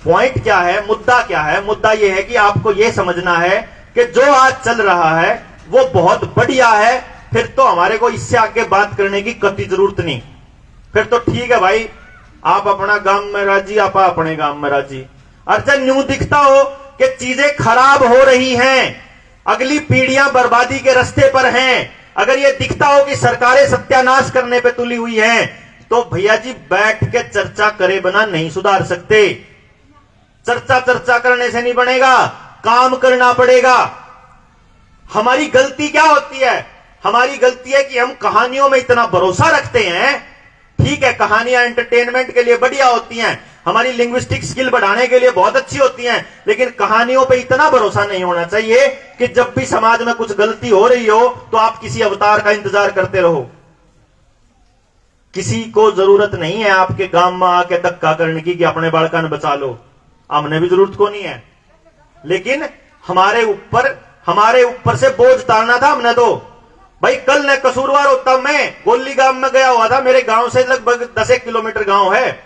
Point क्या है, मुद्दा क्या है? मुद्दा यह है कि आपको यह समझना है कि जो आज चल रहा है वो बहुत बढ़िया है, फिर तो हमारे को इससे आगे बात करने की कतई जरूरत नहीं। फिर तो ठीक है भाई, आप अपना गांव में राजी, आप अपने गांव में राजी। अर्चन न्यू दिखता हो कि चीजें खराब हो रही हैं, अगली पीढ़ियां बर्बादी के रास्ते पर हैं, अगर ये दिखता हो कि सरकारें सत्यानाश करने पे तुली हुई हैं, तो भैया जी बैठ के चर्चा करे बिना नहीं सुधार सकते। चर्चा करने से नहीं बनेगा, काम करना पड़ेगा। हमारी गलती क्या होती है? हमारी गलती है कि हम कहानियों में इतना भरोसा रखते हैं। ठीक है, कहानियां एंटरटेनमेंट के लिए बढ़िया होती हैं, हमारी लिंग्विस्टिक स्किल बढ़ाने के लिए बहुत अच्छी होती हैं, लेकिन कहानियों पे इतना भरोसा नहीं होना चाहिए कि जब भी समाज में कुछ गलती हो रही हो तो आप किसी अवतार का इंतजार करते रहो। किसी को जरूरत नहीं है आपके गांव में आके धक्का करने की कि अपने बालका ने बचा लो, हमने भी जरूरत को नहीं है। लेकिन हमारे ऊपर से बोझ उतारना था हमने। तो भाई कल ने कसूरवार होता, मैं गोली गांव में गया हुआ था, मेरे गांव से लगभग 10 किलोमीटर गांव है।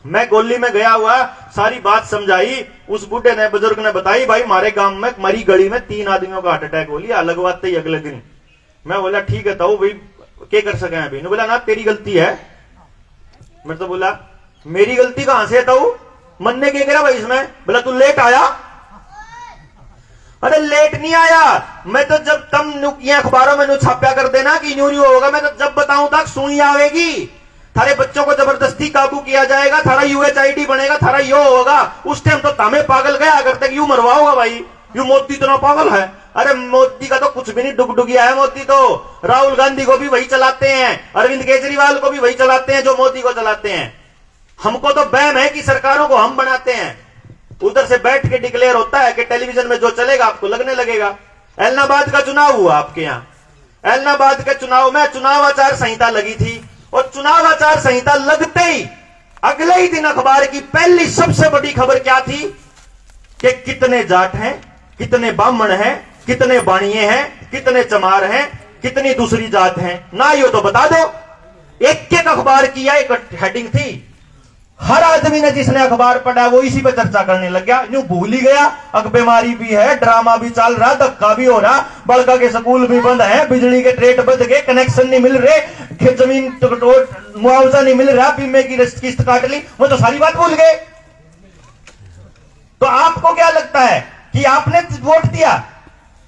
मैं गोली में गया हुआ, सारी बात समझाई, उस बूढ़े ने, बुजुर्ग ने बताई, भाई हमारे गांव में हमारी गली में 3 आदमियों का हार्ट अटैक हो लिया, लगवाते ही अगले दिन। मैं बोला ठीक है तो भाई क्या कर सके अभी? बोला ना तेरी गलती है। मैं तो बोला मेरी गलती कहां से है? मन ने क्या करा भाई इसमें? बोला तू लेट आया। अरे लेट नहीं आया, मैं तो जब तुम अखबारों में छाप्या कर देना कि न्यू होगा, मैं तो जब बताऊं तक सुई आवेगी, थारे बच्चों को जबरदस्ती काबू किया जाएगा, थारा यूएचआईडी बनेगा, थारा यो होगा, उस टाइम तो तमें पागल गया करते यू मरवाओगा भाई, यू मोदी इतना पागल है। अरे मोदी का तो कुछ भी नहीं, डुगडुगिया है मोदी तो। राहुल गांधी को भी वही चलाते हैं, अरविंद केजरीवाल को भी वही चलाते हैं जो मोदी को चलाते हैं। हमको तो वहम है कि सरकारों को हम बनाते हैं। उधर से बैठ के डिक्लेयर होता है कि टेलीविजन में जो चलेगा आपको लगने लगेगा। एलनाबाद का चुनाव हुआ आपके यहाँ, एलनाबाद के चुनाव में चुनाव आचार संहिता लगी थी, और चुनाव आचार संहिता लगते ही अगले ही दिन अखबार की पहली सबसे बड़ी खबर क्या थी कि कितने जाट हैं, कितने ब्राह्मण हैं, कितने बाणिये हैं, कितने चमार हैं, कितनी दूसरी जात हैं, ना यो तो बता दो। एक एक अखबार की एक हेडिंग थी। हर आदमी ने जिसने अखबार पढ़ा वो इसी पे चर्चा करने लग गया, यूं भूल ही गया अब बीमारी भी है, ड्रामा भी चल रहा, धक्का भी हो रहा, बड़का के स्कूल भी बंद है, बिजली के रेट बढ़ गए, कनेक्शन नहीं मिल रहे, जमीन मुआवजा नहीं मिल रहा, बीमे की किस्त काट ली, वो तो सारी बात भूल गए। तो आपको क्या लगता है कि आपने वोट दिया?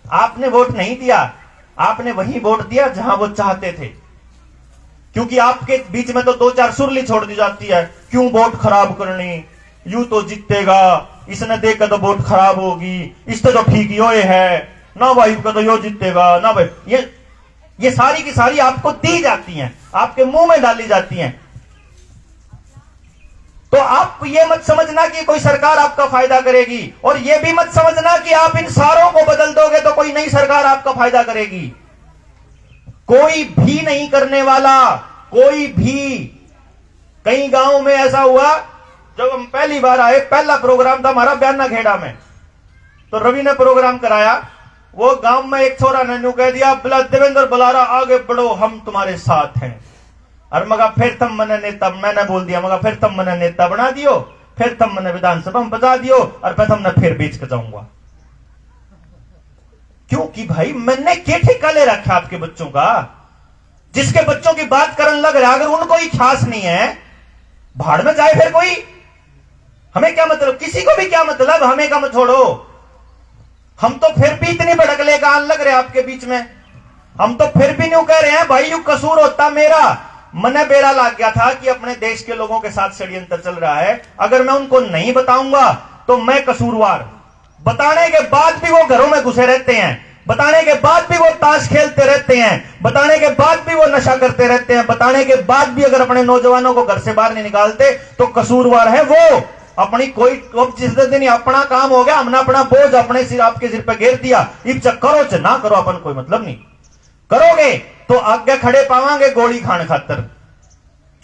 आपने वोट नहीं दिया, आपने वही वोट दिया जहां वो चाहते थे, क्योंकि आपके बीच में तो 2-4 सुरली छोड़ दी जाती है, क्यों वोट खराब करनी, यूं तो जीतेगा, इसने देखकर तो वोट खराब होगी, इससे तो ठीक ही है ना भाई का तो यो जीतेगा ना भाई। ये सारी की सारी आपको दी जाती हैं, आपके मुंह में डाली जाती हैं। तो आप ये मत समझना कि कोई सरकार आपका फायदा करेगी, और ये भी मत समझना कि आप इन सारों को बदल दोगे तो कोई नई सरकार आपका फायदा करेगी। कोई भी नहीं करने वाला, कोई भी। कई गांव में ऐसा हुआ, जब हम पहली बार आए, पहला प्रोग्राम था हमारा बयाना खेड़ा में, तो रवि ने प्रोग्राम कराया। वो गांव में एक छोरा ने न्यू कह दिया, बोला देवेंद्र बलारा आगे बढ़ो, हम तुम्हारे साथ हैं। और मगा फिर तुम मने नेता, मैंने बोल दिया मगा फिर तुम मने नेता बना दियो, फिर तुम मने विधानसभा में बजा दियो, और फिर तुमने फिर बेच के जाऊंगा। क्योंकि भाई मैंने क्या ठेका ले रखा आपके बच्चों का? जिसके बच्चों की बात करने लग रहा, अगर उनको ही ख्यास नहीं है, भाड़ में जाए फिर कोई, हमें क्या मतलब, किसी को भी क्या मतलब, हमें कम छोड़ो। हम तो फिर भी इतनी भड़कले गान लग रहे आपके बीच में, हम तो फिर भी न्यू कह रहे हैं भाई, यू कसूर होता मेरा, मने बेरा लग गया था कि अपने देश के लोगों के साथ षड्यंत्र चल रहा है, अगर मैं उनको नहीं बताऊंगा तो मैं कसूरवार। बताने के बाद भी वो घरों में घुसे रहते हैं, बताने के बाद भी वो ताश खेलते रहते हैं, बताने के बाद भी वो नशा करते रहते हैं, बताने के बाद भी अगर अपने नौजवानों को घर से बाहर नहीं निकालते तो कसूरवार है वो। अपनी कोई जिस दिन अपना काम हो गया, हमने अपना बोझ अपने सिर आपके सिर पे घेर दिया, इब करो च ना करो, अपन कोई मतलब नहीं। करोगे तो आगे खड़े पावांगे गोली खान खातर।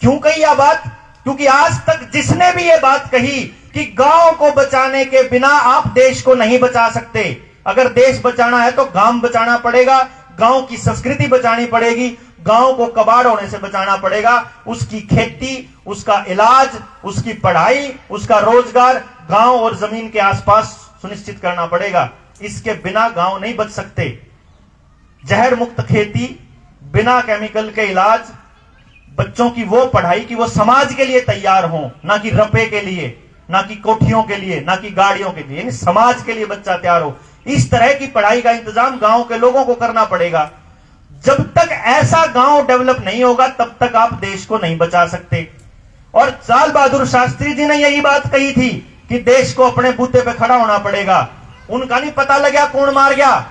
क्यों कही यह बात? क्योंकि आज तक जिसने भी ये बात कही कि गांव को बचाने के बिना आप देश को नहीं बचा सकते, अगर देश बचाना है तो गांव बचाना पड़ेगा, गांव की संस्कृति बचानी पड़ेगी, गांव को कबाड़ होने से बचाना पड़ेगा, उसकी खेती, उसका इलाज, उसकी पढ़ाई, उसका रोजगार, गांव और जमीन के आसपास सुनिश्चित करना पड़ेगा। इसके बिना गांव नहीं बच सकते। जहर मुक्त खेती, बिना केमिकल के इलाज, बच्चों की वो पढ़ाई कि वो समाज के लिए तैयार हो, ना कि रपे के लिए, ना कि कोठियों के लिए, ना कि गाड़ियों के लिए, यानी समाज के लिए बच्चा तैयार हो। इस तरह की पढ़ाई का इंतजाम गांव के लोगों को करना पड़ेगा। जब तक ऐसा गांव डेवलप नहीं होगा तब तक आप देश को नहीं बचा सकते। और लाल बहादुर शास्त्री जी ने यही बात कही थी कि देश को अपने बूते पे खड़ा होना पड़ेगा। उनका नहीं पता लगा कौन मार गया।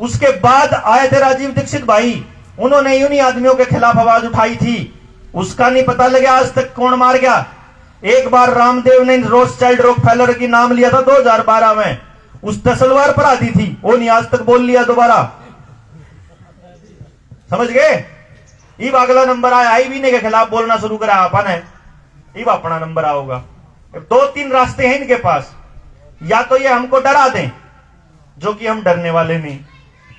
उसके बाद आए थे राजीव दीक्षित भाई, उन्होंने उन्हीं आदमियों के खिलाफ आवाज उठाई थी। उसका नहीं पता लगा आज तक कौन मार गया। एक बार रामदेव ने रोथस्चाइल्ड रॉकफेलर की नाम लिया था 2012 में, उस तसलवार पर आती थी, वो नहीं आज तक बोल लिया दोबारा। समझ गए? इब अगला नंबर आया, आई भी के खिलाफ बोलना शुरू करा अपन है, इब अपना नंबर आओगा। 2-3 रास्ते हैं इनके पास। या तो ये हमको डरा दें, जो कि हम डरने वाले नहीं,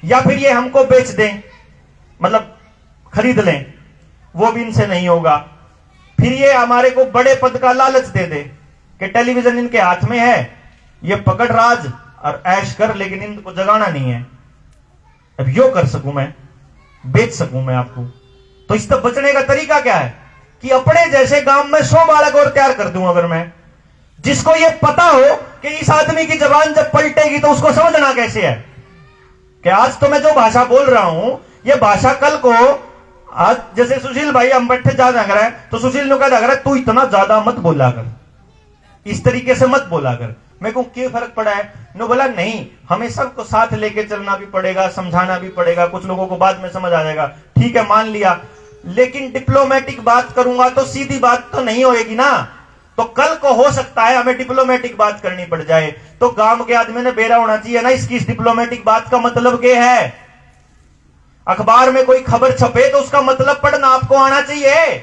या फिर ये हमको बेच दें, मतलब खरीद लें, वो भी इनसे नहीं होगा। फिर ये हमारे को बड़े पद का लालच दे दे कि टेलीविजन इनके हाथ में है, ये पकड़ राज और ऐश कर, लेकिन इनको जगाना नहीं है। अब यो कर सकूं मैं, बेच सकूं मैं आपको। तो इससे बचने का तरीका क्या है कि अपने जैसे गांव में 100 बालक और तैयार कर दूं अगर मैं, जिसको ये पता हो कि इस आदमी की जबान जब पलटेगी तो उसको समझना कैसे है कि आज तो मैं जो भाषा बोल रहा हूं, ये भाषा कल को, आज जैसे सुशील भाई हम बैठे जा रहे हैं तो सुशील ने कहा है तू इतना ज्यादा मत बोला कर, इस तरीके से मत बोला कर। मेरे को क्या फर्क पड़ा है? नो बोला नहीं, हमें सबको साथ लेके चलना भी पड़ेगा, समझाना भी पड़ेगा। कुछ लोगों को बाद में समझ आ जाएगा, ठीक है मान लिया, लेकिन डिप्लोमेटिक बात करूंगा तो सीधी बात तो नहीं होएगी ना। तो कल को हो सकता है हमें डिप्लोमेटिक बात करनी पड़ जाए, तो गांव के आदमी ने बेरा होना चाहिए ना इसकी इस डिप्लोमेटिक बात का मतलब क्या है। अखबार में कोई खबर छपे तो उसका मतलब पढ़ना आपको आना चाहिए।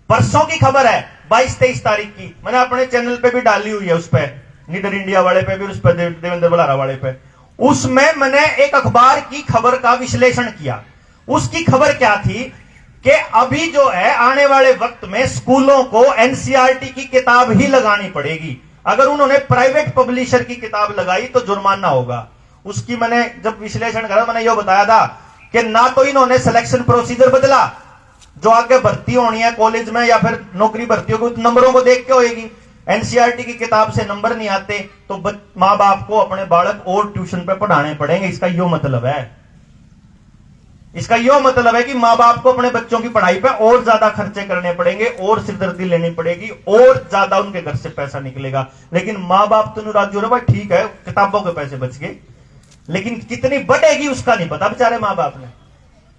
परसों की खबर है 22-23 तारीख की, मैंने अपने चैनल पे भी डाली हुई है, उस पे नीदर इंडिया वाले पे भी, उस पे देवेंद्र बलारा वाले पे। उसमें मैंने एक अखबार की खबर का विश्लेषण किया। उसकी खबर क्या थी कि अभी जो है आने वाले वक्त में स्कूलों को एनसीईआरटी की किताब ही लगानी पड़ेगी। अगर उन्होंने प्राइवेट पब्लिशर की किताब लगाई तो जुर्माना होगा। उसकी मैंने जब विश्लेषण करा, मैंने यह बताया था कि ना तो इन्होंने सिलेक्शन प्रोसीजर बदला, जो आगे भर्ती होनी है कॉलेज में या फिर नौकरी भर्तियों को नंबरों को देख के होएगी। एनसीईआरटी की किताब से नंबर नहीं आते तो मां बाप को अपने बालक और ट्यूशन पे पढ़ाने पड़ेंगे। इसका यो मतलब है, इसका यो मतलब है कि मां बाप को अपने बच्चों की पढ़ाई पे और ज्यादा खर्चे करने पड़ेंगे, और सिरदर्दी लेनी पड़ेगी, और ज्यादा उनके घर से पैसा निकलेगा। लेकिन मां बाप तो नाराज हो रहे, भाई ठीक है किताबों के पैसे बच गए, लेकिन कितनी बढ़ेगी उसका नहीं पता बेचारे मां बाप ने।